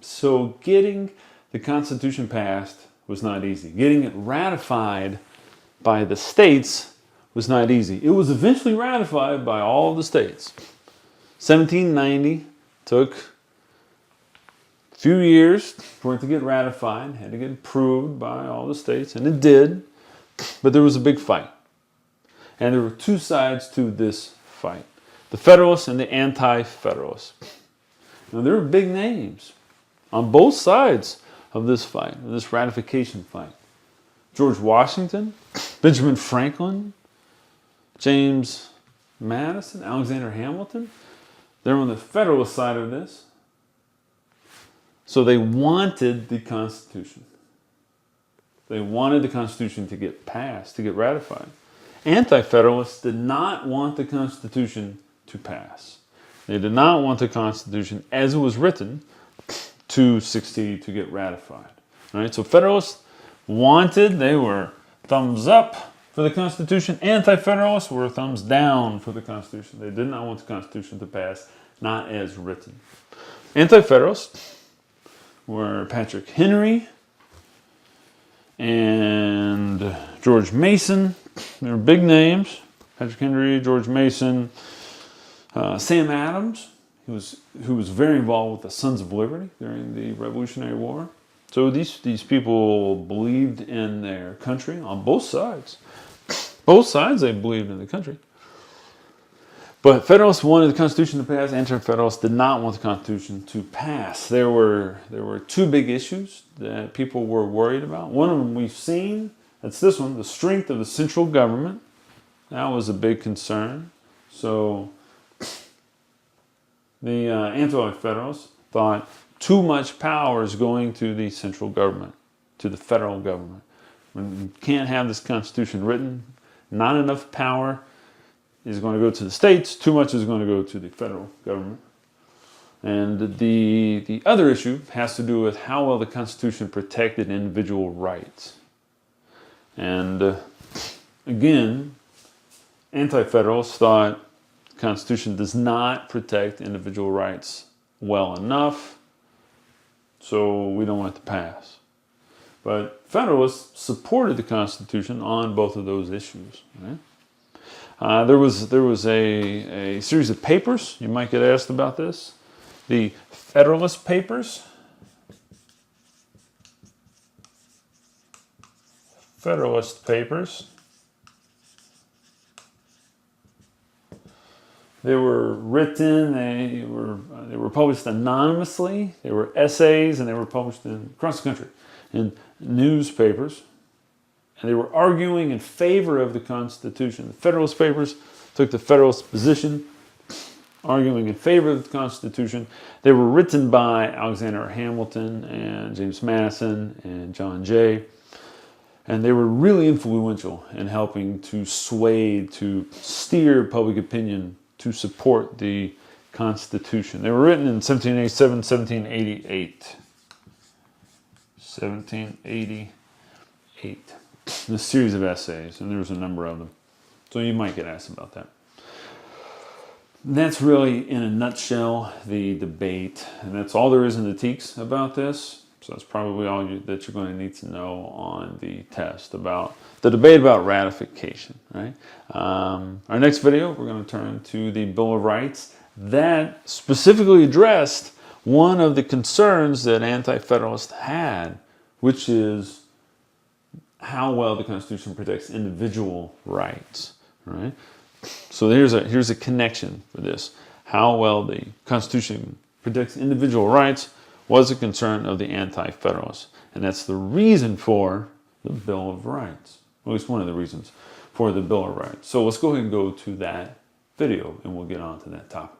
So getting the Constitution passed was not easy. Getting it ratified by the states was not easy. It was eventually ratified by all the states. 1790 took a few years for it to get ratified, had to get approved by all the states, and it did, but there was a big fight. And there were two sides to this fight, the Federalists and the Anti-Federalists. Now, there were big names on both sides of this fight, of this ratification fight. George Washington, Benjamin Franklin, James Madison, Alexander Hamilton. They're on the Federalist side of this. So they wanted the Constitution. They wanted the Constitution to get passed, to get ratified. Anti-Federalists did not want the Constitution to pass. They did not want the Constitution as it was written to succeed, to get ratified. All right? So Federalists wanted, they were thumbs up for the Constitution. Anti-Federalists were thumbs down for the Constitution. They did not want the Constitution to pass, not as written. Anti-Federalists were Patrick Henry and George Mason. They were big names. Patrick Henry, George Mason, Sam Adams, who was very involved with the Sons of Liberty during the Revolutionary War. So these people believed in their country on both sides. Both sides, they believed in the country. But Federalists wanted the Constitution to pass. Anti-Federalists did not want the Constitution to pass. There were two big issues that people were worried about. One of them we've seen. That's this one, the strength of the central government. That was a big concern. So the Anti-Federalists thought too much power is going to the central government, to the federal government. When you can't have this Constitution written, not enough power is going to go to the states, too much is going to go to the federal government. And the other issue has to do with how well the Constitution protected individual rights. And again, Anti-Federalists thought the Constitution does not protect individual rights well enough, so we don't want it to pass. But Federalists supported the Constitution on both of those issues. Right? There was a series of papers. You might get asked about this. The Federalist Papers. Federalist Papers. They were written, they were published anonymously. They were essays, and they were published across the country in newspapers. And they were arguing in favor of the Constitution. The Federalist Papers took the Federalist position, arguing in favor of the Constitution. They were written by Alexander Hamilton and James Madison and John Jay. And they were really influential in helping to sway, to steer public opinion to support the Constitution. They were written in 1787, 1788. 1788. A series of essays, and there was a number of them. So you might get asked about that. And that's really, in a nutshell, the debate. And that's all there is in the TEKS about this. So that's probably all that you're going to need to know on the test about the debate about ratification. Right? Our next video, we're going to turn to the Bill of Rights that specifically addressed one of the concerns that Anti-Federalists had, which is how well the Constitution protects individual rights. Right? So here's a connection for this. How well the Constitution protects individual rights was a concern of the Anti-Federalists. And that's the reason for the Bill of Rights. At least one of the reasons for the Bill of Rights. So let's go ahead and go to that video and we'll get on to that topic.